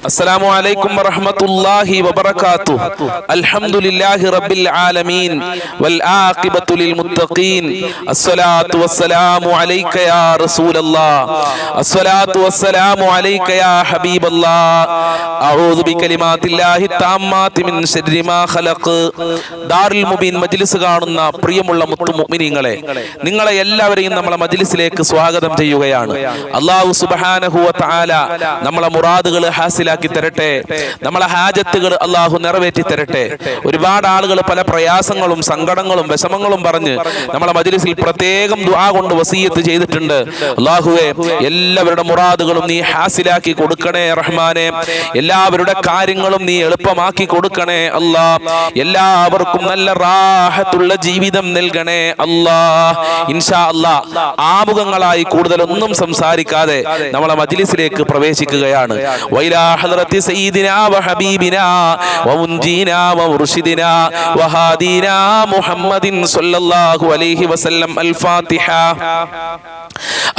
السلام عليكم ورحمة الله وبركاته. الحمد لله رب العالمين والعاقبة للمتقين. الصلاة والسلام عليك يا رسول الله. الصلاة والسلام عليك يا حبيب الله. أعوذ بكلمات الله التامات من شر ما خلق. ദാറുൽ മുബീൻ മജ്ലിസ് കാണുന്ന പ്രിയമുള്ള മുത്തുമുഅ്മിനീങ്ങളെ, നിങ്ങളെ എല്ലാവരെയും നമ്മളെ മജ്ലിസിലേക്ക് സ്വാഗതം ചെയ്യുകയാണ്. അല്ലാഹു സുബ്ഹാനഹു വ തആല നമ്മളെ മുറാദുകൾ ഹാസിലാക്കി തരട്ടെ, നമ്മളെ ഹാജത്തുകൾ അല്ലാഹു നിറവേറ്റി തരട്ടെ. ഒരുപാട് ആളുകൾ പല പ്രയാസങ്ങളും സങ്കടങ്ങളും വിഷമങ്ങളും പറഞ്ഞ് നമ്മളെ മജ്ലിസിൽ പ്രത്യേകം ദുആ കൊണ്ട് വസിയത്ത് ചെയ്തിട്ടുണ്ട്. അല്ലാഹുവേ, എല്ലാവരുടെ മുറാദുകളും നീ ഹാസിലാക്കി കൊടുക്കണേ റഹ്മാനെ. എല്ലാവരുടെ കാര്യങ്ങളും നീ എളുപ്പമാക്കി കൊടുക്കണേ അല്ലാ. എല്ലാവർക്കും നല്ല റാഹത്തുള്ള ജീവിതം നൽകണേ അല്ലാ. ഇൻഷാ അല്ലാ, ആമുഖങ്ങളായി കൂടുതലൊന്നും സംസാരിക്കാതെ നമ്മളെ മജ്ലിസിലേക്ക് പ്രവേശിക്കുകയാണ്. വൈലാ ഹദ്റത്തി സയ്യിദിനാ വഹബീബിനാ വമുൻജീനാ വമുർഷിദിനാ വഹാദീനാ മുഹമ്മദിൻ സ്വല്ലല്ലാഹു അലൈഹി വസല്ലം. അൽ ഫാത്തിഹ.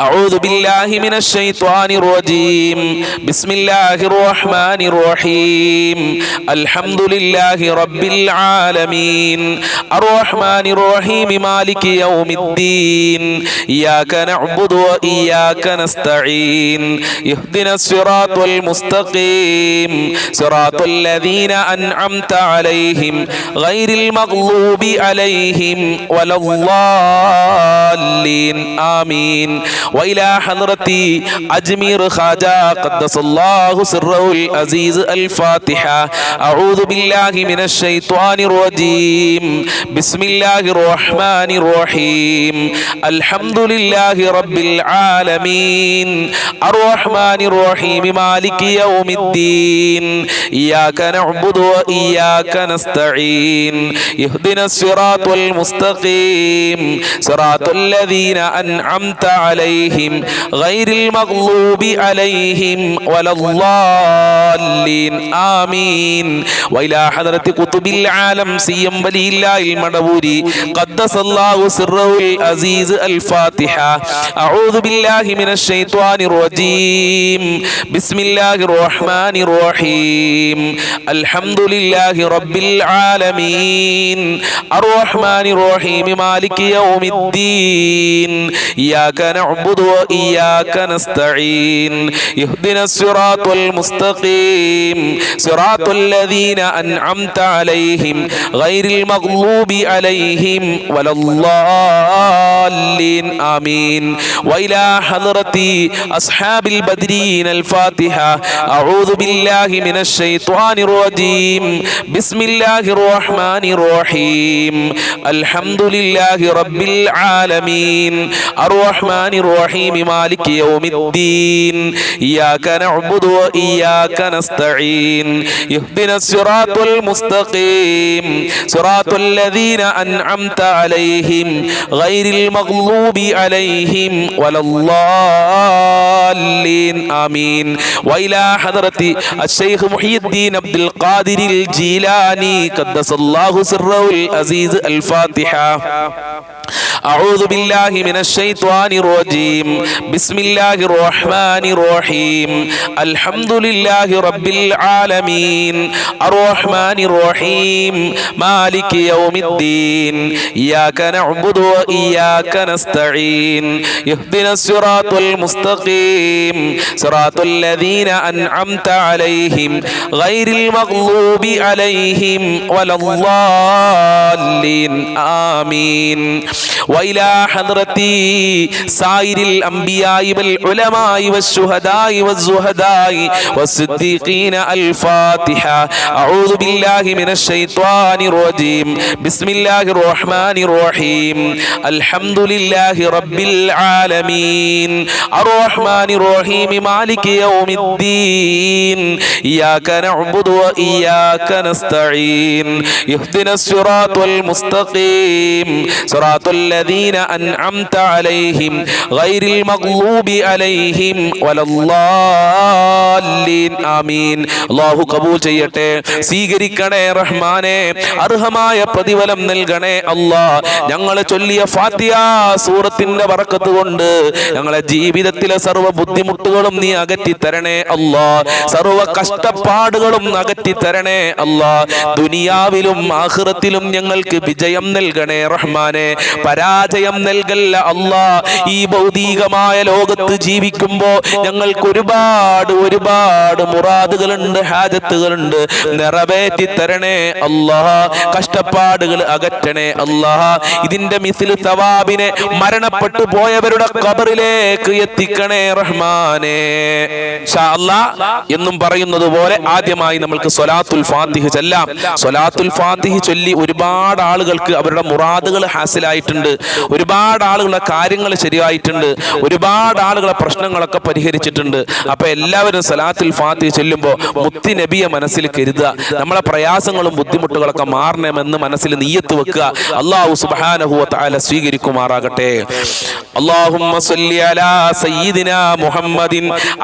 أعوذ بالله من الشيطان الرجيم. بسم الله الرحمن الرحيم. الحمد لله رب العالمين الرحمن الرحيم مالك يوم الدين إياك نعبد وإياك نستعين اهدنا الصراط المستقيم صراط الذين أنعمت عليهم غير المغضوب عليهم ولا الضالين آمين. وإلى حضرة أجمير خواجة قدس الله سره العزيز. الفاتحة. أعوذ بالله من الشيطان الرجيم. بسم الله الرحمن الرحيم. الحمد لله رب العالمين الرحمن الرحيم مالك يوم الدين إياك نعبد وإياك نستعين اهدنا الصراط المستقيم صراط الذين أنعمت عليهم غير المغضوب عليهم ولا الضالين آمين. وإلى حضرة قطب العالم سيم ولي الله المدبوري قدس الله سره العزيز. الفاتحة. أعوذ بالله من الشيطان الرجيم. بسم الله الرحمن الرحيم. الحمد لله رب العالمين الرحمن الرحيم مالك يوم الدين إياك نعبد وإياك نستعين اهدنا الصراط المستقيم صراط الذين أنعمت عليهم غير المغضوب عليهم ولا الضالين آمين. وإلى حضرة أصحاب البدرين. الفاتحة. أعوذ بالله من الشيطان الرجيم. بسم الله الرحمن الرحيم. الحمد لله رب العالمين الرحمن الرحيم مالك يوم الدين إياك نعبد وإياك نستعين اهدنا الصراط المستقيم صراط الذين أنعمت عليهم غير المغضوب عليهم ولا الضالين آمين. وإلى حضرة الشيخ محي الدين عبد القادر الجيلاني قدس الله سره العزيز. الفاتحة. أعوذ بالله من الشيطان الرجيم. بسم الله الرحمن الرحيم. الحمد لله رب العالمين الرحمن الرحيم مالك يوم الدين إياك نعبد وإياك نستعين اهدنا الصراط المستقيم صراط الذين أنعمت عليهم غير المغضوب عليهم ولا الضالين آمين. وإلى حضرة سائر الأنبياء والعلماء والشهداء والزهداء والصديقين. الفاتحة. أعوذ بالله من الشيطان الرجيم. بسم الله الرحمن الرحيم. الحمد لله رب العالمين الرحمن الرحيم مالك يوم الدين إياك نعبد وإياك نستعين اهدنا الصراط المستقيم صراط സിറാത്തല്ലദീന അൻഅംത അലൈഹിം ഗൈറിൽ മഗ്ലൂബി അലൈഹിം വലദ്ദാല്ലീൻ. ആമീൻ. അല്ലാഹു കബൂൽ ചെയ്യട്ടെ, സ്വീകരിക്കണേ റഹ്മാനെ, അർഹമായ പ്രതിഫലം നൽകണേ അല്ലാഹ്. ഞങ്ങൾ ചൊല്ലിയ ഫാത്തിഹ സൂറത്തിന്റെ ബറക്കത്ത് കൊണ്ട് ഞങ്ങളെ ജീവിതത്തിലെ സർവ്വ ബുദ്ധിമുട്ടുകളും നീ അകറ്റി തരണേ അല്ലാഹ്, സർവ്വ കഷ്ടപ്പാടുകളും അകറ്റി തരണേ അല്ലാഹ്. ദുനിയാവിലും ആഖിറത്തിലും ഞങ്ങൾക്ക് വിജയം നൽകണേ റഹ്മാനെ, പരാജയം നൽകല്ല അല്ലാഹ്. ഈ ഭൗതികമായ ലോകത്ത് ജീവിക്കുമ്പോൾ ഞങ്ങൾക്ക് ഒരുപാട് മുറാദുകളുണ്ട്, ഹാജത്തുകളുണ്ട്, നിറവേറ്റി തരണേ അല്ലാഹ്. കഷ്ടപ്പാടുകൾ അകറ്റണേ അല്ലാഹ്. ഇതിന്റെ മിസ്ലു സവാബിനെ മരണപ്പെട്ടു പോയവരുടെ ഖബറിലേക്ക് എത്തിക്കണേ റഹ്മാനെ. ഇൻഷാ അല്ലാഹ് എന്നും പറയുന്നത് പോലെ ആദ്യമായി നമുക്ക് സ്വലാത്തുൽ ഫാത്തിഹ ചൊല്ലാം. സ്വലാത്തുൽ ഫാത്തിഹ ചൊല്ലി ഒരുപാട് ആളുകൾക്ക് അവരുടെ മുറാദുകൾ ഹാസിലായിട്ടുണ്ട്, ഒരുപാട് ആളുകളുടെ കാര്യങ്ങൾ ശരിയായിട്ടുണ്ട്, ഒരുപാട് ആളുകളെ പ്രശ്നങ്ങളൊക്കെ പരിഹരിച്ചിട്ടുണ്ട്. അപ്പൊ എല്ലാവരും സ്വലാത്തുൽ ഫാത്തിഹ ചൊല്ലുമ്പോൾ മുത്തി നബിയെ മനസ്സിൽ കരുതുക, നമ്മളെ പ്രയാസങ്ങളും ബുദ്ധിമുട്ടുകളൊക്കെ മാറണമെന്ന് മനസ്സിൽ നിയ്യത്ത് വെക്കുക. അല്ലാഹു സുബ്ഹാനഹു വ തആല സ്വീകരിക്കുമാറാകട്ടെ. اللهم صل على سيدنا محمد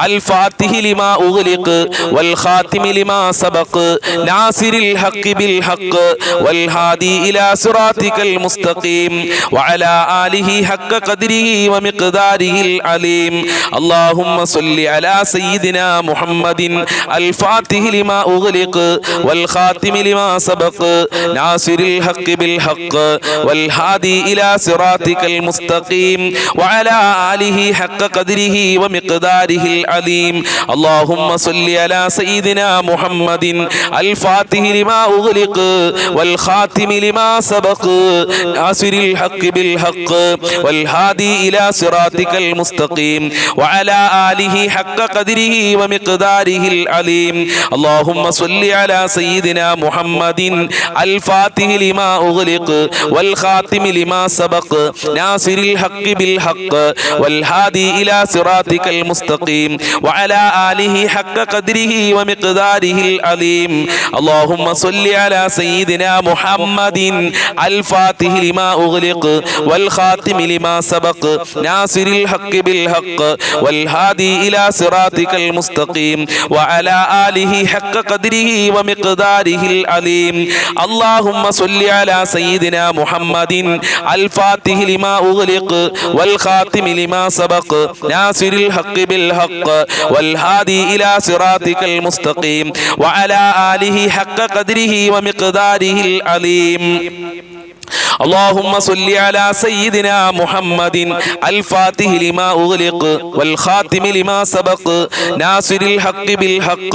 الفاتح لما أغلق والخاتم لما سبق ناصر الحق بالحق والهادي إلى صراطك المستقيم وعلى آله حق قدره ومقداره العليم. اللهم صل على سيدنا محمد الفاتح لما أغلق والخاتم لما سبق ناصر الحق بالحق والهادي إلى صراطك المستقيم وعلى آله حق قدره ومقداره العليم. اللهم صل على سيدنا محمد الفاتح لما أغلق والخاتم لما سبق ناصر الحق بالحق والهادي إلى صراطك المستقيم وعلى آله حق قدره ومقداره العليم. اللهم صل على سيدنا محمد الفاتح لما أغلق والخاتم لما سبق ناصر الحق بالحق والهادي إلى صراطك المستقيم وعلى آله حق قدره ومقداره العليم. اللهم صل على سيدنا محمد الفاتح لما أغلق والخاتم لما سبق ناصر الحق بالحق والهادي إلى صراطك المستقيم وعلى آله حق قدره ومقداره العليم. اللهم صل على سيدنا محمد الفاتح لما أغلق والخاتم لما سبق ناصر الحق بالحق والهادي إلى صراطك المستقيم وعلى آله حق قدره ومقداره العليم. اللهم صل على سيدنا محمد الفاتح لما أغلق والخاتم لما سبق ناصر الحق بالحق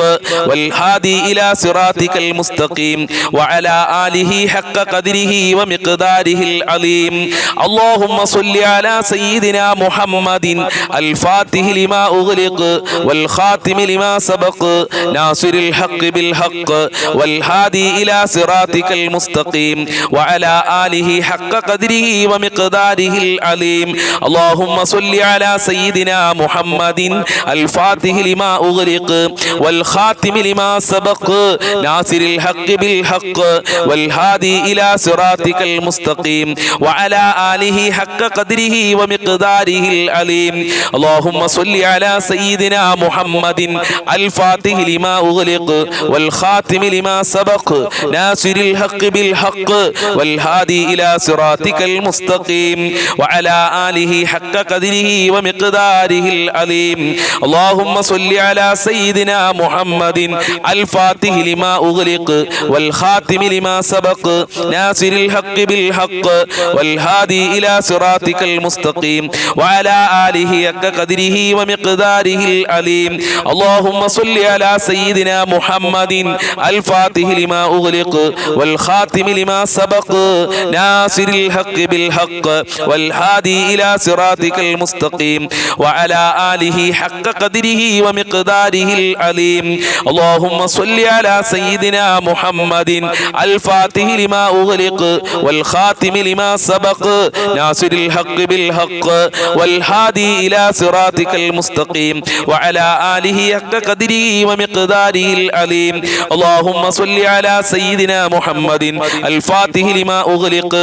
والهادي إلى صراطك المستقيم وعلى آله حق قدره ومقداره العليم. اللهم صل على سيدنا محمد الفاتح لما أغلق والخاتم لما سبق ناصر الحق بالحق والهادي إلى صراطك المستقيم وعلى آله حق قدره ومقداره العليم. اللهم صل على سيدنا محمد الفاتح لما أغلق والخاتم لما سبق ناصر الحق بالحق والهادي إلى صراطك المستقيم وعلى آله حق قدره ومقداره العليم. اللهم صل على سيدنا محمد الفاتح لما أغلق والخاتم لما سبق ناصر الحق بالحق والهادي إلى صراطك المستقيم وعلى آله حق قدره ومقداره العليم. اللهم صل على سيدنا محمد الفاتح لما أغلق والخاتم لما سبق ناصر الحق بالحق والهادي إلى صراطك المستقيم وعلى آله حق قدره ومقداره العليم. اللهم صل على سيدنا محمد الفاتح لما أغلق والخاتم لما سبق ناصر الحق بالحق والهادي إلى صراطك المستقيم وعلى آله حق قدره ومقداره العليم. اللهم صل على سيدنا محمد الفاتح لما أغلق والخاتم لما سبق ناصر الحق بالحق والهادي إلى صراطك المستقيم وعلى آله حق قدره ومقداره العليم. اللهم صل على سيدنا محمد الفاتح لما أغلق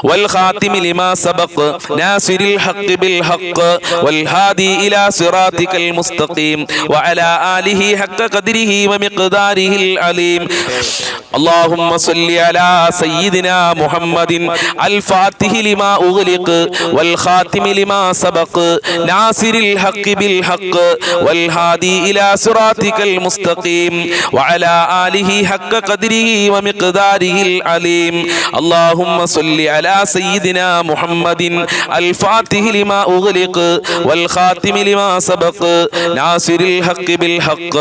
والخاتم لما سبق ناصر الحق بالحق والهادي إلى صراطك المستقيم وعلى آله حق قدره ومقداره العليم. اللهم صل على سيدنا محمد الفاتح لما أغلق والخاتم لما سبق ناصر الحق بالحق والهادي إلى صراطك المستقيم وعلى آله حق قدره ومقداره العليم. اللهم صل على سيدنا محمد الفاتح لما أغلق والخاتم لما سبق ناصر الحق بالحق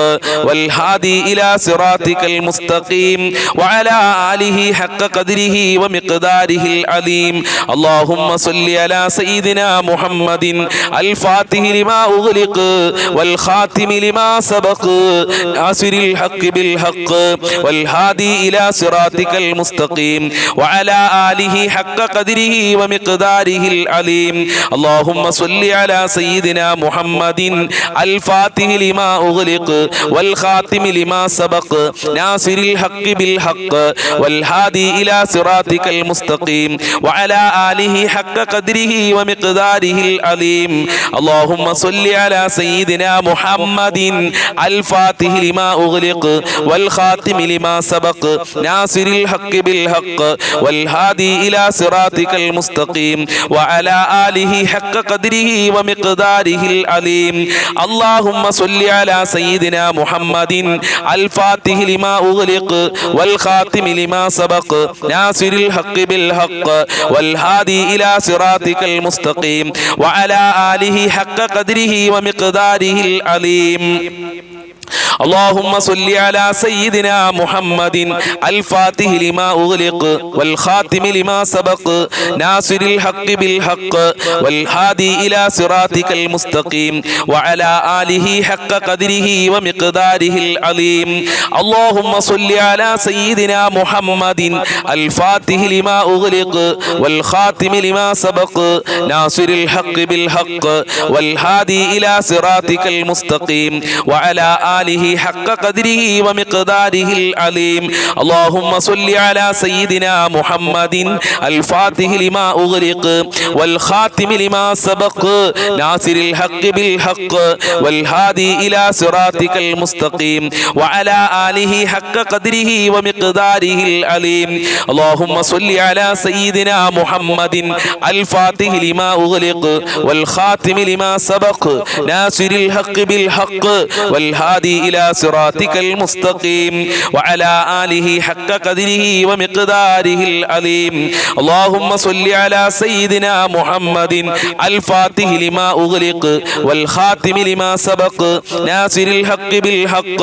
والهادي إلى صراطك المستقيم وعلى آله حق قدره ومقداره العليم. اللهم صل على سيدنا محمد الفاتح لما أغلق والخاتم لما سبق ناصر الحق بالحق والهادي إلى صراطك المستقيم وعلى آله حق قدره ومقداره العليم. اللهم صل على سيدنا محمد الفاتح لما أغلق والخاتم لما سبق ناصر الحق بالحق والهادي إلى صراطك المستقيم وعلى آله حق قدره ومقداره العليم. اللهم صل على سيدنا محمد الفاتح لما أغلق والخاتم لما سبق ناصر الحق بالحق والهادي إلى صراطك المستقيم وعلى آله حق قدره ومقداره العليم. اللهم صل على سيدنا محمد الفاتح لما أغلق والخاتم لما سبق ناصر الحق بالحق والهادي إلى صراطك المستقيم وعلى آله حق قدره ومقداره العليم. اللهم صل على سيدنا محمد الفاتح لما أغلق والخاتم لما سبق ناصر الحق بالحق والهادي إلى صراطك المستقيم وعلى آله حق قدره ومقداره العليم. اللهم صل على سيدنا محمد الفاتح لما أغلق والخاتم لما سبق ناصر الحق بالحق والهادي إلى صراطك المستقيم وعلى آله حق قدره ومقداره العليم. اللهم صل على سيدنا محمد الفاتح لما أغلق والخاتم لما سبق ناصر الحق بالحق والهادي إلى صراطك المستقيم وعلى آله حق قدره ومقداره العليم. اللهم صل على سيدنا محمد الفاتح لما أغلق والخاتم لما سبق ناصر الحق بالحق والهادي إلى صراطك المستقيم وعلى آله حق قدره ومقداره العليم. اللهم صل على سيدنا محمد الفاتح لما أغلق والخاتم لما سبق ناصر الحق بالحق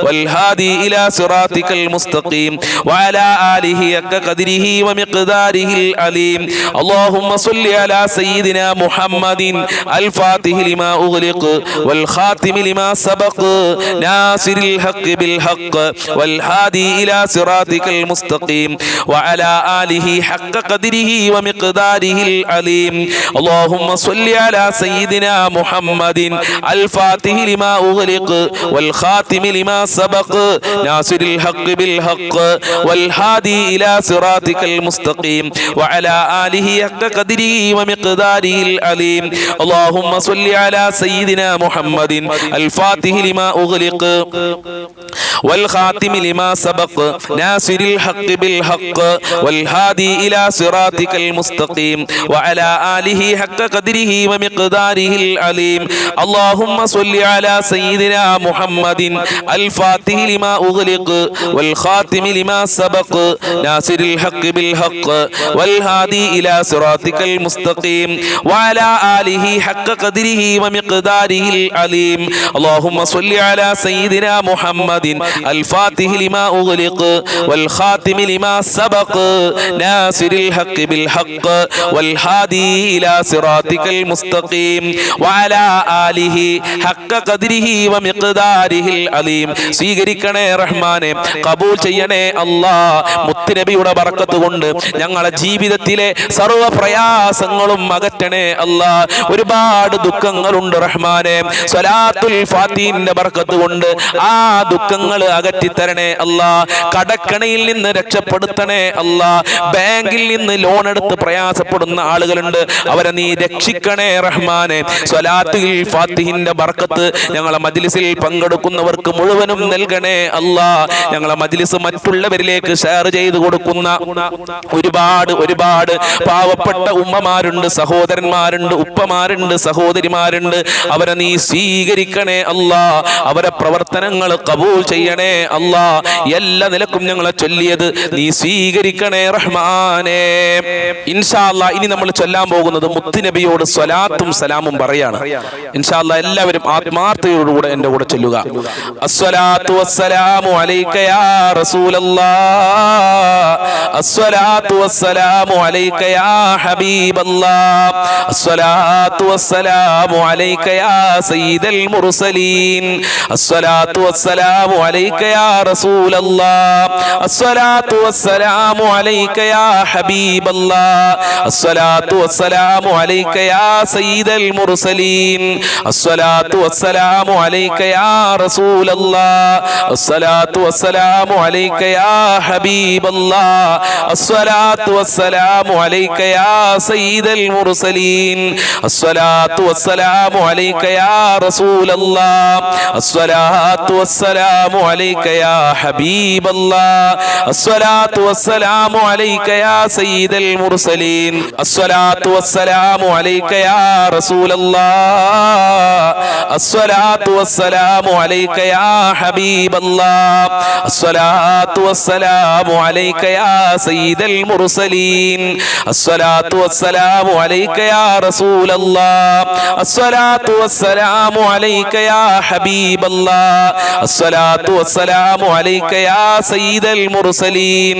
والهادي إلى صراطك المستقيم وعلى آله حق قدره ومقداره العليم. اللهم صل على سيدنا محمد الفاتح لما أغلق والخاتم لما سبق ناصر الحق بالحق والهادي إلى صراطك المستقيم وعلى آله حق قدره ومقداره العليم. اللهم صل على سيدنا محمد الفاتح لما أغلق والخاتم لما سبق ناصر الحق بالحق والهادي إلى صراطك المستقيم وعلى آله حق قدره ومقداره العليم. اللهم صل على سيدنا محمد الفاتح لما أغلق والخاتم لما سبق ناصر الحق بالحق والهادي إلى صراطك المستقيم وعلى آله حق قدره ومقداره العليم. اللهم صل على سيدنا محمد الفاتح لما أغلق والخاتم لما سبق ناصر الحق بالحق والهادي إلى صراطك المستقيم وعلى آله حق قدره ومقداره العليم. اللهم صل على سيدنا محمد الفاتح لما أغلق والخاتم لما سبق ناصر الحق بالحق والهادي إلى صراطك المستقيم وعلى آله حق قدره ومقداره العليم. സ്വീകരിക്കണേ റഹ്മാനെ, കബൂൽ ചെയ്യണേ അല്ലാഹ്. മുത്തുനബിയുടെ ബർക്കത്ത് കൊണ്ട് ഞങ്ങളുടെ ജീവിതത്തിലെ സർവ്വ പ്രയാസങ്ങളും അകറ്റണേ അല്ലാഹ്. ഒരുപാട് ദുഃഖങ്ങളുണ്ട് റഹ്മാനെ. സ്വലാത്തുൽ ഫാത്തിഹിന്റെ ബർക്കത്ത് കൊണ്ട് ആ ദുഃഖങ്ങൾ അകറ്റിത്തരണേ അല്ലാ. കടക്കണിയിൽ നിന്ന് രക്ഷപ്പെടുത്തണേ അല്ലാ. ബാങ്കിൽ നിന്ന് ലോൺ എടുത്ത് പ്രയാസപ്പെടുന്ന ആളുകളുണ്ട്, അവരെ നീ രക്ഷിക്കണേ റഹ്മാനെ. സ്വലാത്തുൽ ഫാത്തിഹിന്റെ ബർക്കത്ത് ഞങ്ങളെ മജ്ലിസിൽ പങ്കെടുക്കുന്നവർക്ക് മുഴുവനും നൽകണേ അല്ലാ. ഞങ്ങളെ മജ്ലിസ് മറ്റുള്ളവരിലേക്ക് ഷെയർ ചെയ്തു കൊടുക്കുന്ന ഒരുപാട് പാവപ്പെട്ട ഉമ്മമാരുണ്ട്, സഹോദരന്മാരുണ്ട്, ഉപ്പമാരുണ്ട്, സഹോദരിമാരുണ്ട്. അവരെ നീ സ്വീകരിക്കണേ അല്ലാ. അവരെ പ്രവർത്തനങ്ങൾ കബൂൽ ചെയ്യണേ അല്ലാ. എല്ലാ നിലക്കും ഞങ്ങളെ ചൊല്ലിയത് നീ സ്വീകരിക്കണേ റഹ്മാനേ. ഇൻഷാ അല്ലാ ഇനി നമ്മൾ ചൊല്ലാൻ പോകുന്നത് മുത്തുനബിയോട് സ്വലാത്തും സലാമും പറയാണ്. ഇൻഷാ അല്ലാ എല്ലാവരും ആത്മാർത്ഥതയോടുകൂടെ എന്റെ കൂടെ ചൊല്ലുക. അസ്സലാത്തു വസ്സലാമു അലൈക യാ റസൂലല്ലാഹ്, അസ്സലാത്തു വസ്സലാമു അലൈക യാ ഹബീബല്ലാഹ്, അസ്സലാത്തു വസ്സലാമു അലൈക യാ സയ്യിദൽ മുർസലീൻ, അസ്സലാത്തു വസ്സലാമു അലൈക യാ റസൂലല്ലാഹ്, അസ്സലാത്തു വസ്സലാമു അലൈക യാ ഹബീബല്ലാഹ്, അസ്സലാത്തു വസ്സലാമു അലൈക യാ സയ്യിദൽ മുർസലീൻ, അസ്സലാത്തു വസ്സലാമു അലൈക യാ റസൂലല്ലാഹ്, അസ്സലാത്തു വസ്സലാമു അലൈക യാ ഹബീബല്ലാഹ്, അസ്സലാത്തു വസ്സലാമു അലൈക യാ സയ്യിദൽ മുർസലീൻ, അസ്സലാത്തു വസ്സലാമു അലൈക യാ റസൂലല്ലാഹ്, അസ്സലാത്തു വസ്സലാമു അലൈക യാ ഹബീബല്ലാഹ്, അസ്സലാത്തു വസ്സലാമു അലൈക യാ സയ്യിദൽ മുർസലീൻ, അസ്സലാത്തു വസ്സലാമു അലൈക യാ റസൂലല്ലാഹ്, അസ്സലാത്തു വസ്സലാമു അലൈക യാ ഹബീബല്ലാഹ്, അസ്സലാത്തു വസ്സലാമു അലൈക യാ സയ്യിദൽ മുർസലീൻ, അസ്സലാത്തു വസ്സലാമു അലൈക യാ റസൂലല്ലാഹ്, അസ്സലാത്തു വസ്സലാമു അലൈക യാ ഹബീബല്ലാഹ്, അസ്സലാത്തു വസ്സലാമു അലൈക യാ സയ്യിദൽ മുർസലീൻ,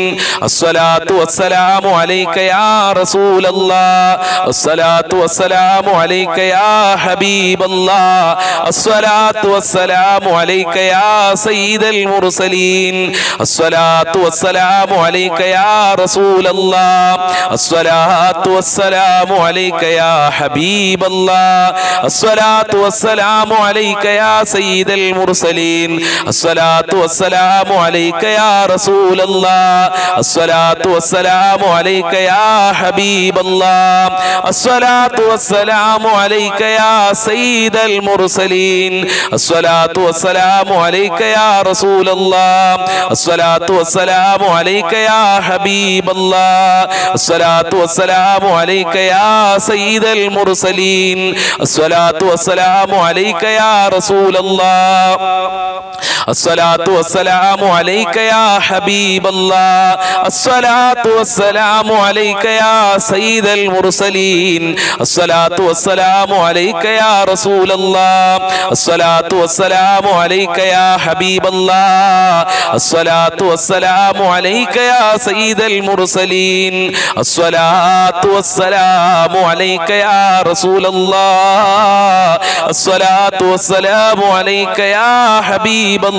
അസ്സലാത്തു വസ്സലാമു അലൈക യാ റസൂലല്ലാഹ്, അസ്സലാത്തു വസ്സലാമു അലൈക യാ ഹബീബല്ലാഹ്, അസ്സലാത്തു വസ്സലാമു അലൈക യാ സയ്യിദൽ മുർസലീൻ, അസ്സലാത്തു വസ്സലാമു അലൈക യാ റസൂലല്ലാഹ്, അസ്സലാത്തു വസ്സലാമു അലൈക യാ ഹബീബല്ലാഹ്, അസ്സലാത്തു വസ്സലാമു അലൈക യാ സയ്യിദൽ മുർസലീൻ, അസ്സലാത്തു വസ്സലാമു അലൈക യാ റസൂലല്ലാഹ്, അസ്സലാത്തു വസ്സലാമു അലൈക യാ ഹബീബല്ലാഹ്, അസ്സലാത്തു വസ്സലാമു അലൈക യാ സയ്യിദൽ മുർസലീൻ, അസ്സലാത്തു വസ്സലാമു അലൈക യാ റസൂലല്ലാഹ്, അസ്സലാത്തു വസ്സലാമു അലൈക യാ ഹബീബല്ലാഹ്, അസ്സലാത്തു വസ്സലാമു അലൈക യാ സയ്യിദൽ മുർസലീൻ, അസ്സലാത്തു വസ്സലാമു അലൈക യാ റസൂലല്ലാഹ്, അസ്സലാത്തു വസ്സലാമു അലൈക യാ ഹബീബല്ലാഹ്, അസ്സലാത്തു വസ്സലാമു അലൈക യാ സയ്യിദൽ മുർസലീൻ, അസ്സലാത്തു വസ്സലാമു അലൈക യാ റസൂലല്ലാഹ്, അസ്സലാത്തു വസ്സലാമു അലൈക യാ ഹബീബല്ലാഹ്, അസ്സലാത്തു വസ്സലാമു അലൈക യാ സയ്യിദൽ മുർസലീൻ, അസ്സലാത്തു വസ്സലാമു അലൈക യാ റസൂലല്ലാഹ്, അസ്സലാത്തു വസ്സലാമു അലൈക യാ ഹബീബല്ലാഹ്,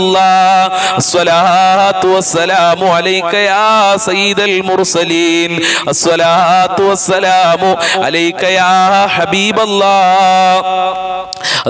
അസ്സലാത്തു വസ്സലാമു അലൈക യാ സയ്യിദൽ മുർസലീൻ, അസ്സലാത്തു വസ്സലാമു അലൈക യാ ഹബീബല്ലാഹ്,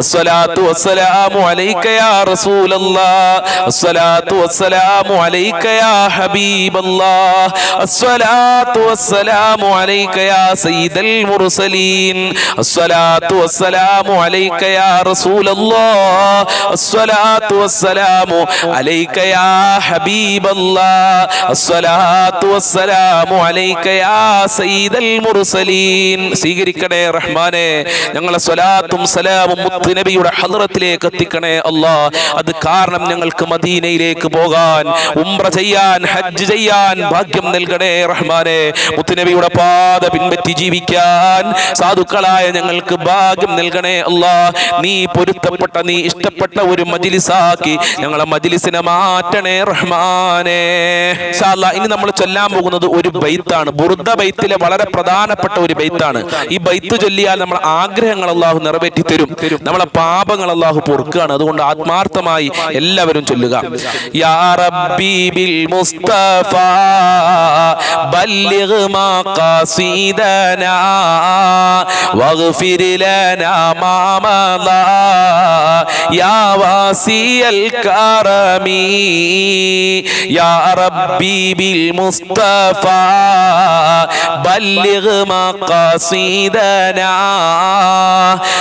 അസ്സലാത്തു വസ്സലാമു അലൈക യാ റസൂലല്ലാഹ്, അസ്സലാത്തു വസ്സലാമു അലൈക യാ ഹബീബല്ലാഹ്, അസ്സലാത്തു വസ്സലാമു അലൈക യാ സയ്യിദൽ മുർസലീൻ, അസ്സലാത്തു വസ്സലാമു അലൈക യാ റസൂലല്ലാഹ്, അസ്സലാത്തു വസ്സലാമു അലൈക യാ ഹബീബല്ലാഹ്, അസ്സലാത്തു വസ്സലാമു അലൈക യാ സയ്യിദൽ മുർസലീൻ. സ്വീകരിക്കണേ റഹ്മാനെ. ഞങ്ങളെ സ്വലാത്തും സലാമും മുത്തുനബിയുടെ ഹദ്റത്തിലേക്ക് എത്തിക്കണേ അല്ലാഹ്. അത് കാരണം ഞങ്ങൾക്ക് മദീനയിലേക്ക് പോകാൻ, ഉംറ ചെയ്യാൻ, ഹജ്ജ് ചെയ്യാൻ ഭാഗ്യം നൽകണേ റഹ്മാനെ. മുത്തുനബിയുടെ പാത പിൻപറ്റി ജീവിക്കാൻ സാധുക്കളായ ഞങ്ങൾക്ക് ഭാഗ്യം നൽകണേ അല്ലാഹ്. നീ പൊരുത്തപ്പെട്ട, നീ ഇഷ്ടപ്പെട്ട ഒരു മജ്ലിസാക്കി ഞങ്ങളെ മജ്ലിസിനെ മാറ്റണേ റഹ്മാനെ. ഇൻഷാ അല്ലാഹ് ഇനി നമ്മൾ ചൊല്ലാൻ പോകുന്നത് ഒരു ബൈത്താണ്. ബുർദ ബൈത്തിലെ വളരെ പ്രധാനപ്പെട്ട ഒരു ബൈത്താണ്. ഈ ബൈത്ത് ചൊല്ലിയാൽ നമ്മളെ ആഗ്രഹങ്ങൾ അല്ലാഹു നിറവേറ്റി തരും, നമ്മളെ പാപങ്ങൾ അല്ലാഹു പൊറുക്കുകയാണ്. അതുകൊണ്ട് ആത്മാർത്ഥമായി എല്ലാവരും ചൊല്ലുക. യാ റബ്ബി ബിൽ മുസ്തഫ ബല്ലിഗ് മഖാസിദനാ വഗ്ഫിർ ലനാ മാ മളാ യാ واسع الكرم يا ربي بالمصطفى بلغ مقاصدنا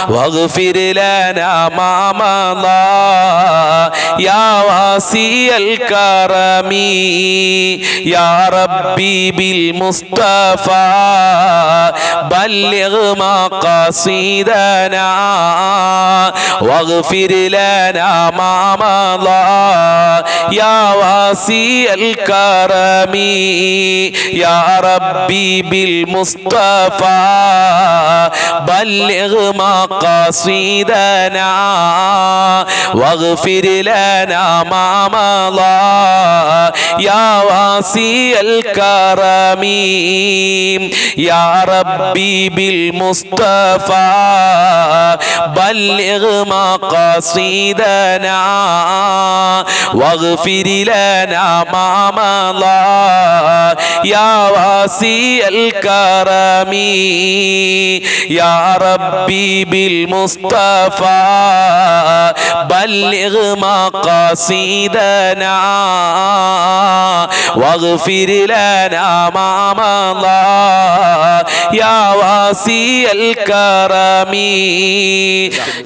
واغفر لنا ما مضى يا واسع الكرم يا ربي بالمصطفى بلغ مقاصدنا واغفر لنا ما مضى يا واسع الكرم يا ربي بالمصطفى بلغ مقاصدنا واغفر لنا ما مضى يا واسع الكرم يا ربي بالمصطفى بلغ مقاصدنا واغفر لنا ما مضى يا واسع الكرم يا ربي بالمصطفى بلغ مقاصدنا واغفر لنا ما مضى يا واسع الكرم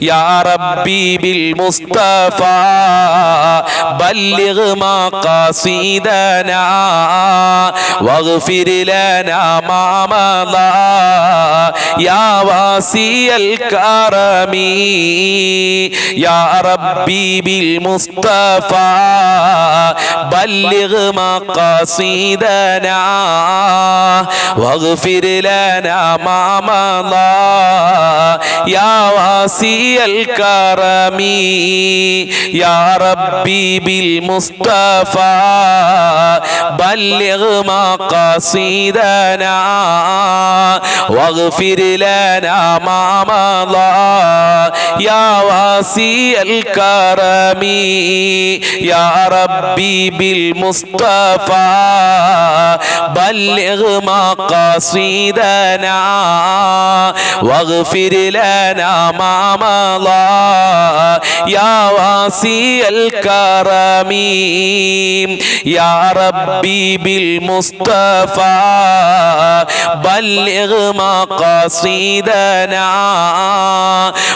يا ربي بالمصطفى بلغ مقاصدنا واغفر لنا ما مضى يا واسع الكرم يا ربي بالمصطفى بلغ مقاصدنا واغفر لنا ما مضى يا واسع الكرم يا ربي بالمصطفى بلغ مقاصدنا واغفر لنا ما مضى يا واسع الكرم يا ربي بالمصطفى بلغ مقاصدنا واغفر لنا ما مضى يا واسع الكرم يا ربي بالمصطفى بلغ مقاصدنا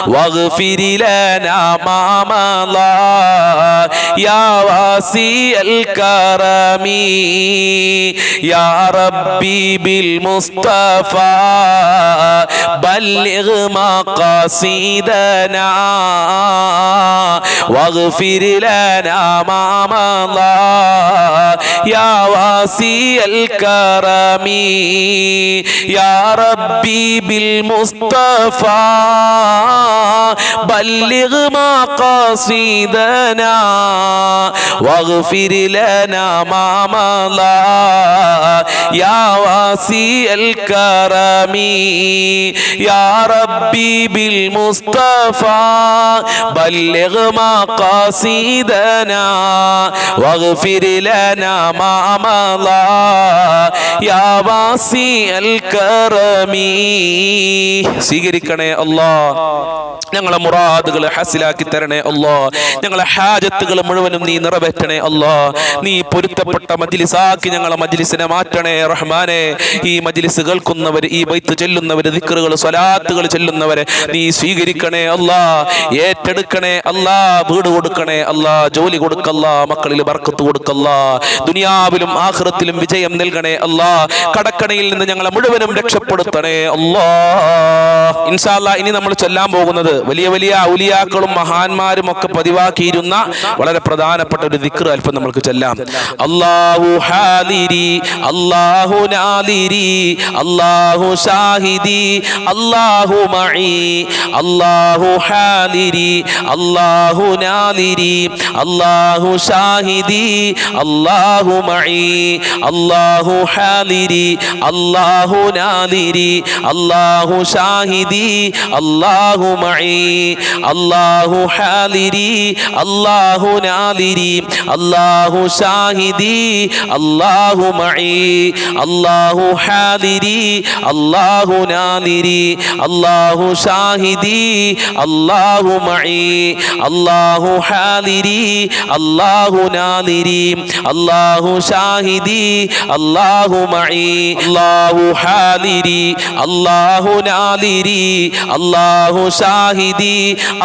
واغفر لنا ما مضى يا واسع الكرم يا ربي بالمصطفى بلغ مقاصدنا واغفر لنا ما مضى يا واسع الكرم يا ربي بالمصطفى بلغ مقاصدنا واغفر لنا ما مضى يا واسع الكرم يا ربي بالمصطفى بلغ مقاصدنا واغفر لنا ما مضى يا واسع الكرم സ്വീകരിക്കണേ അല്ലാഹ് ഞങ്ങളെ മുറാദുകളെ ഹസിലാക്കി തരണേ അല്ലാഹ് ഞങ്ങളെ ഹാജത്തുകൾ മുഴുവനും നീ നിറവേറ്റണേ അല്ലാഹ് നീ പൊരുത്തപ്പെട്ട മജ്ലിസാക്കി ഞങ്ങളെ മജ്ലിസിനെ മാറ്റണേ റഹ്മാനെ ഈ മജ്ലിസ് കേൾക്കുന്നവർ ഈ ബൈത്ത് ചൊല്ലുന്നവർ ദിക്റുകൾ സ്വലാത്തുകൾ ചൊല്ലുന്നവരെ നീ സ്വീകരിക്കണേ അല്ലാഹ് ഏറ്റെടുക്കണേ അല്ലാഹ് വീട് കൊടുക്കണേ അല്ലാഹ് ജോലി കൊടുക്കല്ലാ മക്കളിൽ ബർക്കത്ത് കൊടുക്കല്ലാ ദുനിയാവിലും ആഖിറത്തിലും വിജയം നൽകണേ അല്ലാഹ് കടക്കണിയിൽ നിന്ന് ഞങ്ങളെ മുഴുവനും രക്ഷപ്പെടുത്തണേ അല്ലാഹ് ഇൻഷാ അല്ലാഹ് ഇനി നമ്മൾ ചൊല്ലാൻ പോകുന്നത് വലിയ വലിയ ഔലിയാക്കളും മഹാന്മാരും ഒക്കെ പതിവാക്കിയിരുന്ന വളരെ പ്രധാനപ്പെട്ട ഒരു ദിക്ർ അല്പം നമുക്ക് ചൊല്ലാം അല്ലാഹു ഹാദിരി അല്ലാഹു നാദിരി അല്ലാഹു ഷാഹിദി അല്ലാഹു മഈ അല്ലാഹു ഹാദിരി അല്ലാഹു നാദിരി അല്ലാഹു അല്ലാഹു ഷാഹിദി അല്ലാഹു മഈ അല്ലാഹു ഹാദിരി അല്ലാഹു നാദിരി അല്ലാഹു ഷാഹിദി അല്ലാഹു മഈ അല്ലാഹു ഹാദിരി അല്ലാഹു നാദിരി അല്ലാഹു ഷാഹിദി അല്ലാഹു മഈ അല്ലാഹു ഹാദിരി അല്ലാഹു നാദിരി അല്ലാഹു ഷാഹിദി അല്ലാഹു മഈ അല്ലാഹു ഹാദിരി അല്ലാഹു നാദിരി അല്ലാഹു ഷാഹിദി അല്ലാഹു മഈ അല്ലാഹു ഹാദിരി അല്ലാഹു നാദിരി അല്ലാഹു ഷാഹിദി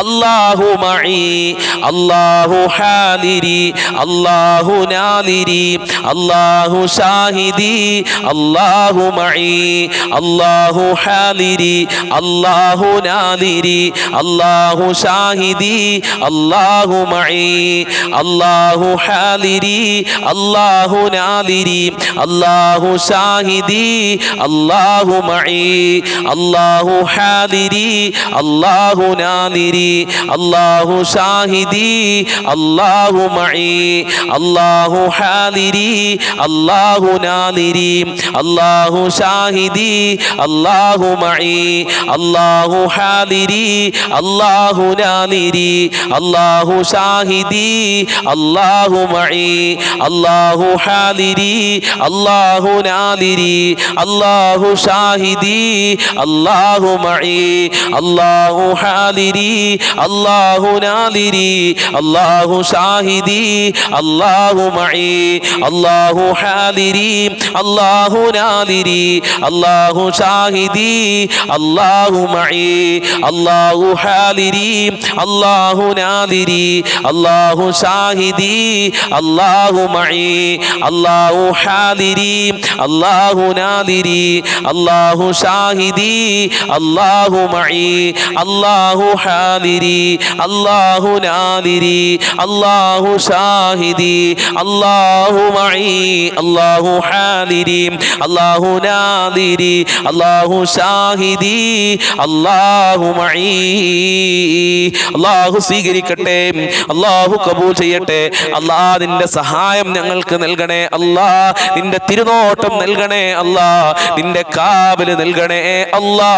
അല്ലാഹു മഈ അല്ലാഹു ഹാദിരി അല്ലാഹു നാദിരി അല്ലാഹു ഷാഹിദി അല്ലാഹു മഈ അല്ലാഹു ഹാദിരി അല്ലാഹു നാദിരി അല്ലാഹു ഷാഹിദി അല്ലാഹു മഈ അല്ലാഹു ഹാദിരി അല്ലാഹു നാദിരി അല്ലാഹു ഷാഹിദി അല്ലാഹു മഈ അല്ലാഹു ഹാദിരി അല്ലാഹു നാദിരി അല്ലാഹു ഷാഹിദി അല്ലാഹു മഈ അല്ലാഹു ഹാദിരി അല്ലാഹു നാദിരി അല്ലാഹു ഷാഹിദി അല്ലാഹു മഈ അല്ലാഹു ഹാദിരി അല്ലാഹു നാദിരി അല്ലാഹു ഷാഹിദി അല്ലാഹു മഈ അല്ലാഹു ഹാദിരി അല്ലാഹു നാദിരി അല്ലാഹു ഷാഹിദി അല്ലാഹു മഈ അല്ലാഹു ഹാദിരി അല്ലാഹു നാദിരി അല്ലാഹു ഷാഹിദി അല്ലാഹു മഈ അല്ലാഹു ഹാദിരി അല്ലാഹു നാദിരി അല്ലാഹു ഷാഹിദി അല്ലാഹു മഈ അല്ലാഹു ഹാദിരി അല്ലാഹു നാദിരി അല്ലാഹു ഷാഹിദി അല്ലാഹു മഈ അല്ലാഹു ഹാദിരി അല്ലാഹു നാദിരി അല്ലാഹു ഷാഹിദി അല്ലാഹു മഈ അല്ലാഹു ഹാദിരി അല്ലാഹു നാദിരി അല്ലാഹു ഷാഹിദി അല്ലാഹു മഈ അല്ലാഹു ഹാദിരി അല്ലാഹു നാദിരി അല്ലാഹു ഷാഹിദി അല്ലാഹു മഈ. അല്ലാഹു സ്വീകരിക്കട്ടെ, അല്ലാഹു കബൂൽ ചെയ്യട്ടെ. അല്ലാ നിന്റെ സഹായം ഞങ്ങൾക്ക് നൽകണേ അല്ലാ, നിന്റെ തിരുനോട്ടം നൽകണേ അല്ലാ, നിന്റെ കാവല് നൽകണേ അല്ലാ.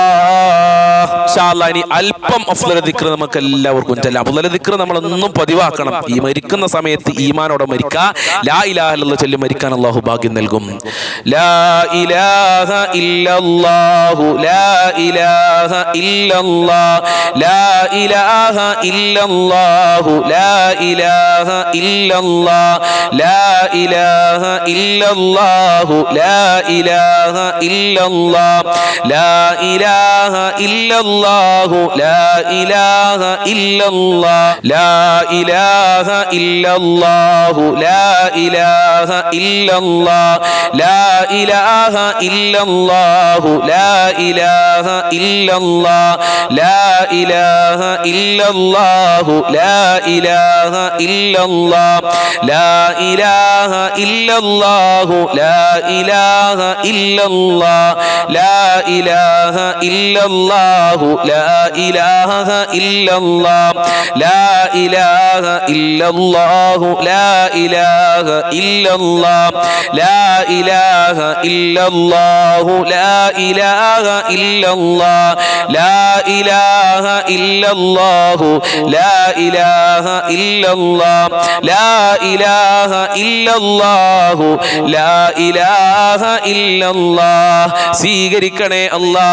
ഇൻഷാ അല്ലാ ഇനി അല്പം അഫ്ളൽ ദിക്ർ നമുക്ക് എല്ലാവർക്കും ചൊല്ലാം. അഫ്ളൽ ദിക്ർ നമ്മളൊന്നും പതിവാക്കണം. ഈ മരിക്കുന്ന സമയത്ത് ഈമാനോടെ മരിക്കുക. ലാ ഇലാഹ ഇല്ലല്ലാഹ് ചൊല്ലി മരിക്കാൻ അല്ലാഹു ഭാഗ്യം നൽകും. ലാ ഇലാഹ ഇല്ലല്ലാഹു ലാ ഇലാഹ ഇല്ലല്ലാഹ് ലാ ഇലാഹ ഇല്ലല്ലാഹു ലാ ഇലാഹ ഇല്ലല്ലാഹ് ലാ ഇലാഹ ഇല്ലല്ലാഹു ലാ ഇലാഹ ഇല്ലല്ലാഹ് ലാ ഇലാഹ ഇല്ലല്ലാഹു ലാ ഇലാഹ ഇല്ലല്ലാഹ് ലാ ഇലാഹ ഇല്ലല്ലാഹു ലാ ഇലാഹ ഇല്ലല്ലാഹ് ലാ ഇലാഹ ഇല്ലല്ലാഹു ലാ ഇലാഹ ഇല്ലല്ലാഹ് ലാ ഇലാഹ ഇല്ലല്ലാഹു ലാ ഇലാഹ ഇല്ലല്ലാഹ് ലാ ഇലാഹ ഇല്ലല്ലാഹു ലാ ഇലാഹ ഇല്ലല്ലാഹ് ലാ ഇലാഹ ഇല്ലല്ലാഹു ലാ ഇലാഹ ഇല്ലല്ലാഹ് ലാ ഇലാഹ ഇല്ലല്ലാഹു ലാ ഇലാഹ ഇല്ലല്ലാഹ് ലാ ഇലാഹ ഇല്ലല്ലാഹു ലാ ഇലാഹ ഇല്ലല്ലാഹ് ലാ ഇലാഹ ഇല്ലല്ലാഹു ലാ ഇലാഹ ഇല്ലല്ലാഹ് ലാ ഇലാഹ ഇല്ലല്ലാഹു ലാ ഇലാഹ ഇല്ലല്ലാഹ്. സ്വീകരിക്കണേ അല്ലാ,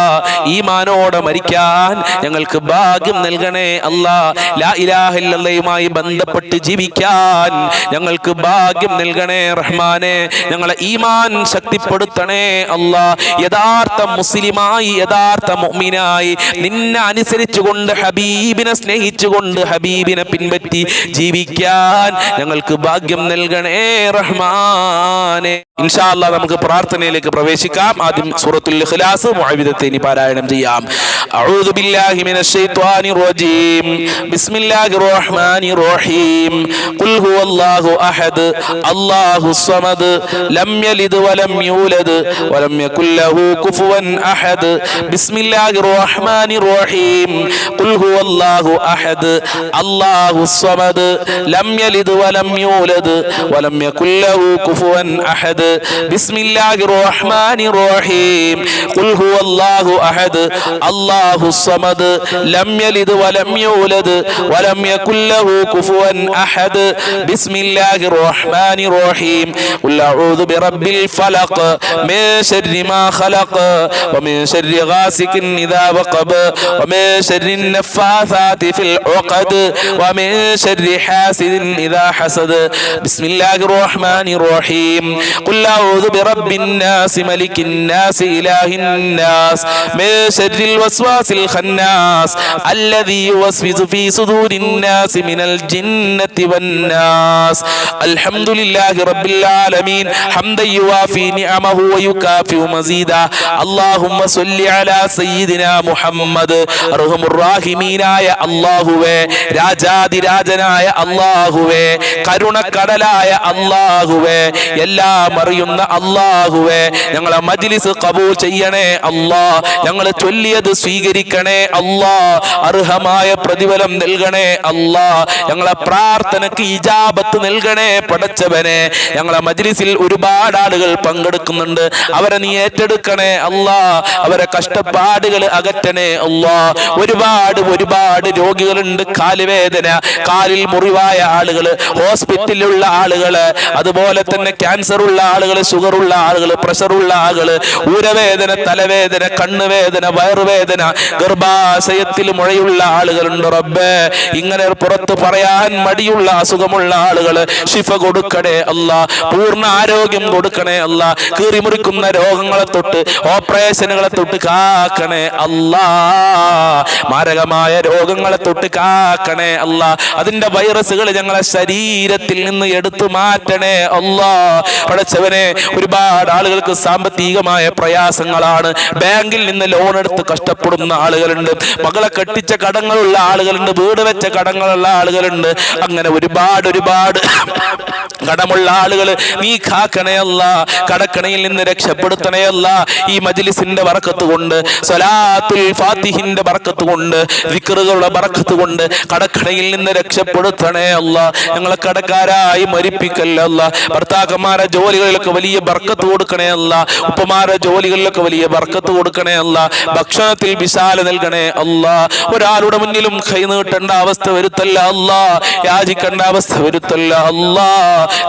ഈമാനോടെ മരിക്കാൻ ഞങ്ങൾക്ക് ഭാഗ്യം നൽകണേ അല്ലാ. ലാ ഇലാഹ ഇല്ലല്ലാഹുമായി ബന്ധപ്പെട്ട് ജീവിക്കാൻ ഞങ്ങൾക്ക് ഭാഗ്യം നൽകണേ റഹ്മാനെ. ഞങ്ങളെ ഈമാൻ ശക്തിപ്പെടുത്തണേ അല്ലാ. യഥാർത്ഥ മുസ്ലിമായി, യഥാർത്ഥ മുഅ്മിനായി നിന്നെ അനുസരിച്ചുകൊണ്ട്, ഹബീബിനെ സ്നേഹിച്ചുകൊണ്ട്, ഹബീബിനെ പിൻപറ്റി ജീവിക്കാൻ ഞങ്ങൾക്ക് ഭാഗ്യം നൽകണേ റഹ്മാനെ. ഇൻഷാ അല്ലാഹ് നമുക്ക് പ്രാർത്ഥനയിലേക്ക് പ്രവേശിക്കാം. ആദ്യം സൂറത്തുൽ ഇഖ്ലാസ് മുഅവ്വിദത്തൈനി പാരായണം ചെയ്യാം. അഊദു ബില്ലാഹി മിനശ് ശൈത്വാനിർ റജീം. ബിസ്മില്ലാഹിർ റഹ്മാനിർ റഹീം. ഖുൽ ഹുവല്ലാഹു അഹദ് അല്ലാഹുസ് സമദ് ലം യലിദ് വലം യൂലദ് വലം യകുൽ ലഹു കുഫുവൻ അഹദ്. ബിസ്മില്ലാഹിർ റഹ്മാനിർ റഹീം. ഖുൽ ഹുവല്ലാഹു അഹദ് അല്ലാഹുസ് സമദ് ലം യലിദ് വലം യൂലദ് വലം യകുൽ ലഹു കുഫുവൻ അഹദ്. ബിസ്മില്ലാഹിർ റഹ്മാനിർ റഹീം. ഖുൽ ഹുവല്ലാഹു അഹദ് അല്ലാഹുസ് സമദ് ലം യലിദ് വലം യൂലദ് വലം യകുൽ ലഹു കുഫുവൻ അഹദ്. ബിസ്മില്ലാഹിർ റഹ്മാനിർ റഹീം. ഖുൽ അഊദു ബിറബ്ബിൽ ഫലഖ് മിൻ ശർരി മാ ഖലഖ് വമിൻ ശർരി ഗാസികിൻ ഇദാ വഖബ് വമിൻ ശർരി النفاثات في العقد ومن شر حاسد إذا حسد. بسم الله الرحمن الرحيم. قل أعوذ برب الناس ملك الناس إله الناس من شر الوسواس الخناس الذي يوسوس في صدور الناس من الجنة والناس. الحمد لله رب العالمين حمدا يوافي نعمه ويكافئ مزيدا. اللهم صل على سيدنا محمد أرحم الراحمീനായ അല്ലാഹുവേ, രാജാതിരാജനായ അല്ലാഹുവേ, കരുണക്കടലായ അല്ലാഹുവേ, എല്ലാം അറിയുന്ന അല്ലാഹുവേ, ഞങ്ങളെ മജ്ലിസ് ഖബൂൽ ചെയ്യണേ അല്ലാ. ഞങ്ങൾ ചൊല്ലിയത് സ്വീകരിക്കണേ അല്ലാ. അർഹമായ പ്രതിഫലം നൽകണേ അല്ലാ. ഞങ്ങളെ പ്രാർത്ഥനയ്ക്ക് ഇജാബത്ത് നൽകണേ പടച്ചവനെ. ഞങ്ങളെ മജ്ലിസിൽ ഒരുപാട് ആളുകൾ പങ്കെടുക്കുന്നുണ്ട്, അവരെ നീ ഏറ്റെടുക്കണേ അല്ലാ. അവരെ കഷ്ടപ്പാടുകൾ അകറ്റണേ അല്ലാ. ഒരുപാട് രോഗികളുണ്ട്, കാലുവേദന, കാലിൽ മുറിവായ ആളുകൾ, ഹോസ്പിറ്റലിലുള്ള ആളുകൾ, അതുപോലെ തന്നെ ക്യാൻസർ ഉള്ള ആളുകൾ, ഷുഗർ ഉള്ള ആളുകൾ, പ്രഷർ ഉള്ള ആളുകൾ, ഊരവേദന, തലവേദന, കണ്ണുവേദന, വയറുവേദന, ഗർഭാശയത്തിൽ മുഴയുള്ള ആളുകളുണ്ട്. റബ്ബേ, ഇങ്ങനെ പുറത്ത് പറയാൻ മടിയുള്ള അസുഖമുള്ള ആളുകൾ ശിഫ കൊടുക്കണേ അല്ലാ. പൂർണ്ണ ആരോഗ്യം കൊടുക്കണേ അല്ലാ. കീറിമുറിക്കുന്ന രോഗങ്ങളെ തൊട്ട്, ഓപ്പറേഷനുകളെ തൊട്ട് കാക്കണേ അല്ലാ. മാരകമായ രോഗങ്ങളെ തൊട്ട് കാക്കണേ അല്ലാ. അതിന്റെ വൈറസുകൾ ഞങ്ങളെ ശരീരത്തിൽ നിന്ന് എടുത്തു മാറ്റണേ അല്ലാ. പടച്ചവനെ, ഒരുപാട് ആളുകൾക്ക് സാമ്പത്തികമായ പ്രയാസങ്ങളാണ്. ബാങ്കിൽ നിന്ന് ലോൺ എടുത്ത് കഷ്ടപ്പെടുന്ന ആളുകളുണ്ട്, മകളെ കെട്ടിച്ച കടങ്ങളുള്ള ആളുകളുണ്ട്, വീട് വെച്ച കടങ്ങളുള്ള ആളുകളുണ്ട്. അങ്ങനെ ഒരുപാട് കടമുള്ള ആളുകൾ നീ കാക്കണേ അല്ലാ. കടക്കണയിൽ നിന്ന് രക്ഷപ്പെടുത്തണേ അല്ലാ. ഈ മജ്ലിസിന്റെ ബറക്കത്ത് കൊണ്ട്, സ്വലാത്തുൽ ഫാത്തിഹിന്റെ ബറക്കത്ത് കൊണ്ട്, ദിക്റുകളുടെ ബറക്കത്ത് കൊണ്ട് കടക്കണയിൽ നിന്ന് രക്ഷപ്പെടുത്തണേ അല്ലാ. ഞങ്ങളെ കടക്കാരായി മരിപ്പിക്കല്ലേ അല്ലാ. ഭർത്താക്കന്മാരെ ജോലികളിലൊക്കെ വലിയ ബർക്കത്ത് കൊടുക്കണേ അല്ലാ. ഉപ്പമാരെ ജോലികളിലൊക്കെ വലിയ ബർക്കത്ത് കൊടുക്കണേ അല്ലാ. ഭക്ഷണത്തിൽ വിശാല നൽകണേ അല്ലാ. ഒരാളുടെ മുന്നിലും കൈ നീട്ടേണ്ട അവസ്ഥ വരുത്തല്ല അല്ലാ. യാചിക്കേണ്ട അവസ്ഥ വരുത്തല്ല അല്ലാ.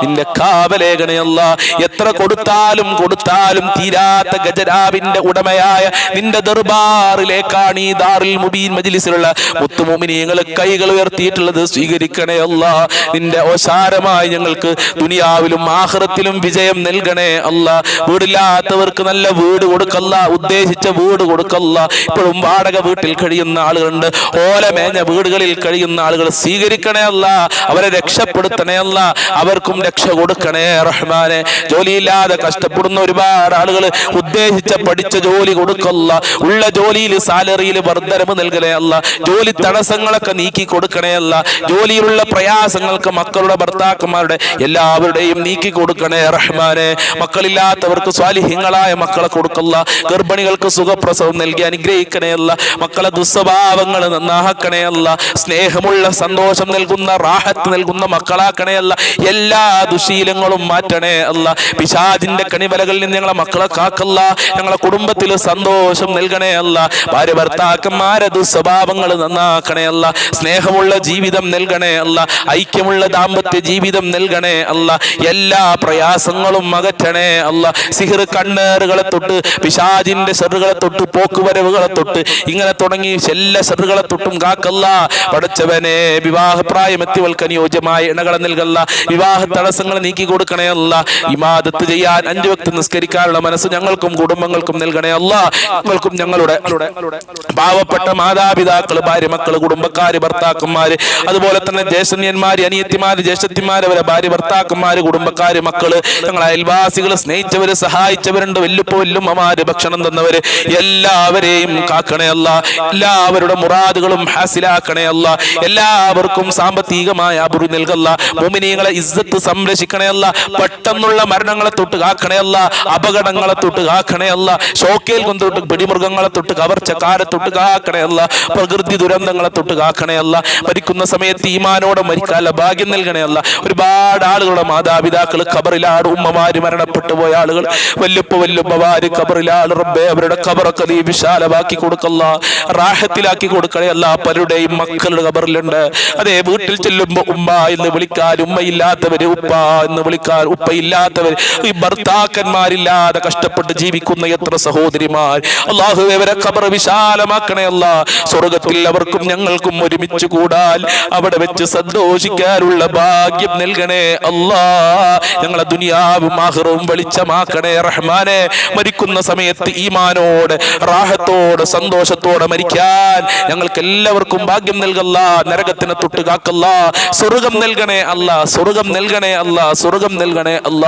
നിന്റെ കാവലേഖണേ അല്ലാ. എത്ര കൊടുത്താലും തീരാത്ത ഗജരാവിന്റെ ഉടമയായ നിന്റെ ദർബാറിലേക്കാണ് ഈ ദാറുൽ മുബീൻ മജ്ലിസിലുള്ള മുത്തുമോമിനീങ്ങൾ കൈകൾ ഉയർത്തിയിട്ടുള്ളത്. സ്വീകരിക്കണേ അല്ലാ. നിന്റെ ഓശാരമായി ഞങ്ങൾക്ക് ദുനിയാവിലും ആഖിറത്തിലും വിജയം നൽകണേ അല്ലാ. വീടില്ലാത്തവർക്ക് നല്ല വീട് കൊടുക്കല്ല, ഉദ്ദേശിച്ച വീട് കൊടുക്കല്ല. ഇപ്പോഴും വാടക വീട്ടിൽ കഴിയുന്ന ആളുകളുണ്ട്, ഓലമേഞ്ഞ വീടുകളിൽ കഴിയുന്ന ആളുകൾ സ്വീകരിക്കണേ അല്ലാ. അവരെ രക്ഷപ്പെടുത്തണേ അല്ലാ. അവർക്കും രക്ഷ കൊടുക്കണേ റഹ്മാനെ. ജോലിയില്ലാതെ കഷ്ടപ്പെടുന്ന ഒരുപാട് ആളുകൾ ഉദ്ദേശിച്ച പഠിച്ച ജോലി കൊടുക്കല്ല. ഉള്ള ജോലിയിൽ സാലറിയിൽ വർദ്ധനവ് നൽകണേ അല്ല. ജോലി തടസ്സങ്ങളൊക്കെ നീക്കി കൊടുക്കണേ അല്ല. ജോലിയിലുള്ള പ്രയാസങ്ങൾക്ക് മക്കളുടെ ഭർത്താക്കന്മാരുടെ എല്ലാവരുടെയും നീക്കി കൊടുക്കണേ റഹ്മാനെ. മക്കളില്ലാത്തവർക്ക് സ്വാലിഹ്യങ്ങളായ മക്കളെ കൊടുക്കല്ല. ഗർഭിണികൾക്ക് സുഖപ്രസവം നൽകി അനുഗ്രഹിക്കണേ അല്ല. മക്കളെ ദുസ്വഭാവങ്ങൾ നന്നാക്കണേ അല്ല. സ്നേഹമുള്ള സന്തോഷം നൽകുന്ന റാഹത്ത് നൽകുന്ന മക്കളാക്കണേ അല്ല. എല്ലാ ദുശീലങ്ങളും മാറ്റണേ അല്ല. പിശാചിന്റെ കണിവലകളിൽ നിന്ന് ഞങ്ങളെ മക്കളെ കാക്കല്ല. ഞങ്ങളെ കുടുംബത്തിൽ സന്തോഷം നൽകണേ അല്ല. ഭാര്യ ഭർത്താക്കന്മാരെ ദുസ്വഭാവങ്ങൾ നന്നാക്കണേ അല്ല. സ്നേഹമുള്ള ജീവിതം നൽകണേ അല്ല. ഐക്യമുള്ള ദാമ്പത്യ ജീവിതം നൽകണേ അല്ല. എല്ലാ പ്രയാസങ്ങളും അകറ്റണേ അല്ല. സിഹിർ കണ്ണേറുകളെ തൊട്ട്, പിശാചിന്റെ ഷെറുകളെ തൊട്ട്, പോക്കുവരവുകളെ തൊട്ട്, ഇങ്ങനെ തുടങ്ങി എല്ലാ ഷെറുകളെ തൊട്ടും കാക്കല്ല. പടച്ചവനെ, വിവാഹപ്രായമെത്തിയവൾക്ക് അനുയോജ്യമായ ഇണകളെ നൽകല്ല. വിവാഹ തടസ്സങ്ങൾ നീക്കി കൊടുക്കണേ അല്ല. ഇബാദത്ത് ചെയ്യാൻ 5 വക്ത് നിസ്കരിക്കാനുള്ള മനസ്സ് ഞങ്ങൾക്കും കുടുംബങ്ങൾക്കും നൽകണേ അല്ല. ഞങ്ങൾക്കും ഞങ്ങളുടെ പാവപ്പെട്ട മാതാപിതാക്കള്, ഭാര്യ മക്കള്, കുടുംബക്കാര്, ഭർത്താക്കന്മാര്, അതുപോലെ തന്നെ ജ്യേഷ്ഠന്യന്മാര്, അനിയത്തിമാര്, ജ്യേഷ്ഠത്തിമാര്, അവരെ ഭാര്യ ഭർത്താക്കന്മാര്, കുടുംബക്കാര്, മക്കള്, ഞങ്ങളെ അയൽവാസികള്, സ്നേഹിച്ചവര്, സഹായിച്ചവരുണ്ട്, വല്ലുപ്പ വല്ലുമ്മമാര്, ഭക്ഷണം തന്നവര്, എല്ലാവരെയും കാക്കണേ അല്ല. എല്ലാവരുടെ മുറാദുകളും ഹാസിലാക്കണേ അല്ല. എല്ലാവർക്കും സാമ്പത്തികമായ അബുറി നൽകല്ല. മുഅ്മിനീങ്ങളെ ഇസ്സത്ത് സംരക്ഷിക്കണേ അല്ല. പെട്ടെന്നുള്ള മരണങ്ങളെ തൊട്ട് കാക്കണേ അല്ല. അപകടങ്ങളെ തൊട്ട് കാക്കണേ അല്ല. ഷോക്കേൽ കൊണ്ടൊട്ട് പിടിമൃഗങ്ങളെ തൊട്ട്, കവർച്ചക്കാരെ തൊട്ട് കാക്കണേ അല്ല. പ്രകൃതി ദുരന്തങ്ങളെ തൊട്ട് കാക്കണേ അല്ല. മരിക്കുന്ന സമയത്ത് ഈമാനോടെ ഈമാനോടെ മരിക്കാനുള്ള ഭാഗ്യം നൽകണേ അല്ല. ഒരുപാട് ആളുകളുടെ മാതാപിതാക്കൾ ഖബറിലാണ്, ഉമ്മമാര് മരണപ്പെട്ടു പോയ ആളുകൾ, വല്ലുപ്പമാര് ഖബറിലാണ്. റബ്ബേ, അവരുടെ ഖബറൊക്കെ നീ വിശാലമാക്കി കൊടുക്കല്ല, റാഹത്തിലാക്കി കൊടുക്കണേ അല്ല. പലരുടെയും മക്കളുടെ ഖബറിലുണ്ട്. അതേ, വീട്ടിൽ ചെല്ലുമ്പോ ഉമ്മ എന്ന് വിളിക്കാൻ ഉമ്മയില്ലാത്തവര്, ഉപ്പ എന്ന് വിളിക്കാൻ ഉപ്പയില്ലാത്തവര്, ഈ ഭർത്താക്കന്മാരില്ലാതെ കഷ്ടപ്പെട്ട് ജീവിക്കുന്ന എത്ര സഹോദരിമാർ. അല്ലാഹുവേ, അവരെ ഖബർ വിശാലമാക്കണേ അല്ല. സ്വർഗത്തിൽ അവർക്കും ഞങ്ങൾക്കും ഒരുമിച്ച് കൂടാൻ, അവിടെ വെച്ച് സന്തോഷിക്കാനുള്ള ഭാഗ്യം നൽകണേ അല്ലാ. ഞങ്ങളെ ദുനിയാവും ആഖിറവും വെളിച്ചമാക്കണേ റഹ്മാനെ. മരിക്കുന്ന സമയത്ത് ഈമാനോട്, റാഹത്തോട്, സന്തോഷത്തോടെ മരിക്കാൻ ഞങ്ങൾക്ക് എല്ലാവർക്കും ഭാഗ്യം നൽകല്ല. നരകത്തിനെ തൊട്ട് കാക്കല്ല. സ്വർഗം നൽകണേ അല്ല, സ്വർഗം നൽകണേ അല്ല, സ്വർഗം നൽകണേ അല്ല.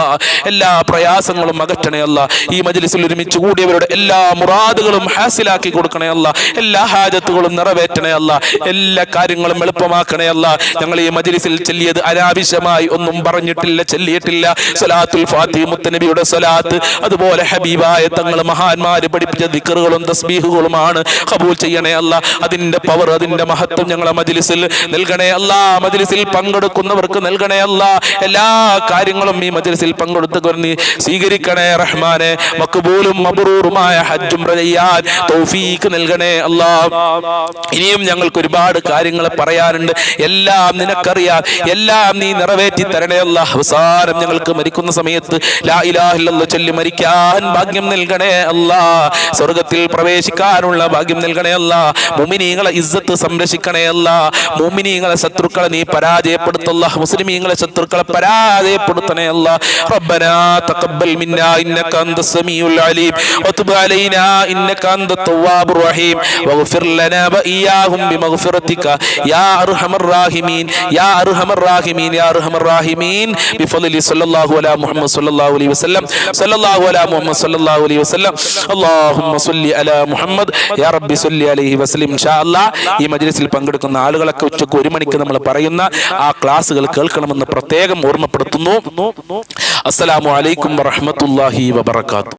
എല്ലാ പ്രയാസങ്ങളും അകറ്റണേ അല്ല. ഈ മജ്ലിസിൽ ഒരുമിച്ച് കൂടിയവരുടെ എല്ലാ മുറാദുകളും ഹാസിലാക്കി കൊടുക്കണേ അല്ല. എല്ലാ ഹാജത്തുകളും നിറവേറ്റണേ അല്ല. എല്ലാ കാര്യങ്ങളും എളുപ്പമാക്കണേ അല്ല. ഞങ്ങൾ ഈ മജ്ലിസിൽ ചൊല്ലിയത് അനാവശ്യമായി ഒന്നും പറഞ്ഞിട്ടില്ല, ചൊല്ലിയിട്ടില്ല. സ്വലാത്തുൽ ഫാത്തിഹ, മുത്തനബിയുടെ സ്വലാത്ത്, അതുപോലെ ഹബീബായ തങ്ങൾ മഹാന്മാര് പഠിപ്പിച്ച ദിക്റുകളും തസ്ബീഹുകളുമാണ്. ഖബൂൽ ചെയ്യണേ അല്ല. അതിന്റെ പവർ, അതിന്റെ മഹത്വം ഞങ്ങളെ മജ്ലിസിൽ നൽകണേ അല്ല. മജ്ലിസിൽ പങ്കെടുക്കുന്നവർക്ക് നൽകണേ അല്ല. എല്ലാ കാര്യങ്ങളും ഈ മജ്ലിസിൽ പങ്കെടുത്തവർ നീ സ്വീകരിക്കണേ റഹ്മാനെ. മഖ്ബൂലും മബ്റൂറുമായ ഹജ്ജ് ഉംറ ചെയ്യാൻ തൗഫീഖ് നൽകണേ അല്ലാ. ഇനിയും ഞങ്ങൾക്ക് ഒരുപാട് കാര്യങ്ങൾ പറയാനുണ്ട്. എല്ലാം നിനക്കറിയാം, എല്ലാം നീ നിറവേറ്റി തരണേ അല്ലാ. അവസാനം ഞങ്ങൾക്ക് മരിക്കുന്ന സമയത്ത് ലാ ഇലാഹ ഇല്ലല്ലാഹ് ചൊല്ലി മരിക്കാൻ ഭാഗ്യം നൽകണേ അല്ലാ. സ്വർഗത്തിൽ പ്രവേശിക്കാനുള്ള ഭാഗ്യം നൽകണേ അല്ലാ. മുഅ്മിനീങ്ങളെ ഇസ്സത്ത് സംരക്ഷിക്കണേ അല്ലാ. മുഅ്മിനീങ്ങളെ ശത്രുക്കളെ നീ പരാജയപ്പെടുത്തല്ല. മുസ്ലിമീങ്ങളെ ശത്രുക്കളെ പരാജയപ്പെടുത്തണേ അല്ലാ. റബ്ബനാ തഖബ്ബൽ മിന്നാ ഇന്നക അൻതസ് സമീഉൽ അലീം വതുബ് അലൈനാ ഇന്നക അൻതത് തവ്വാബുർ റഹീം വഗ്ഫിർ ലനാ വഇയ്യാഹും ബിമഗ്ഫിറതിക യാ അർഹമർ റഹീമീൻ യാ അർഹമർ റഹീമീൻ യാ അർഹമർ റഹീമീൻ ബിഫദ്ലി സല്ലല്ലാഹു അലാ മുഹമ്മദ് സല്ലല്ലാഹു അലൈഹി വസല്ലം സല്ലല്ലാഹു അലാ മുഹമ്മദ് സല്ലല്ലാഹു അലൈഹി വസല്ലം അല്ലാഹുമ്മ സ്വല്ലി അലാ മുഹമ്മദ് യാ റബ്ബി സ്വല്ലി അലൈഹി വസല്ലം. ഇൻഷാ അല്ലാഹ് ഈ മജ്ലിസിൽ പങ്കെടുക്കുന്ന ആളുകളൊക്കെ ഉച്ചയ്ക്ക് 1 മണിക്ക് നമ്മൾ പറയുന്ന ആ ക്ലാസുകൾ കേൾക്കണമെന്ന് പ്രത്യേകം ഓർമ്മപ്പെടുത്തുന്നു. അസ്സലാമു അലൈക്കും വറഹ്മത്തുള്ളാഹി വബറകാതുഹു.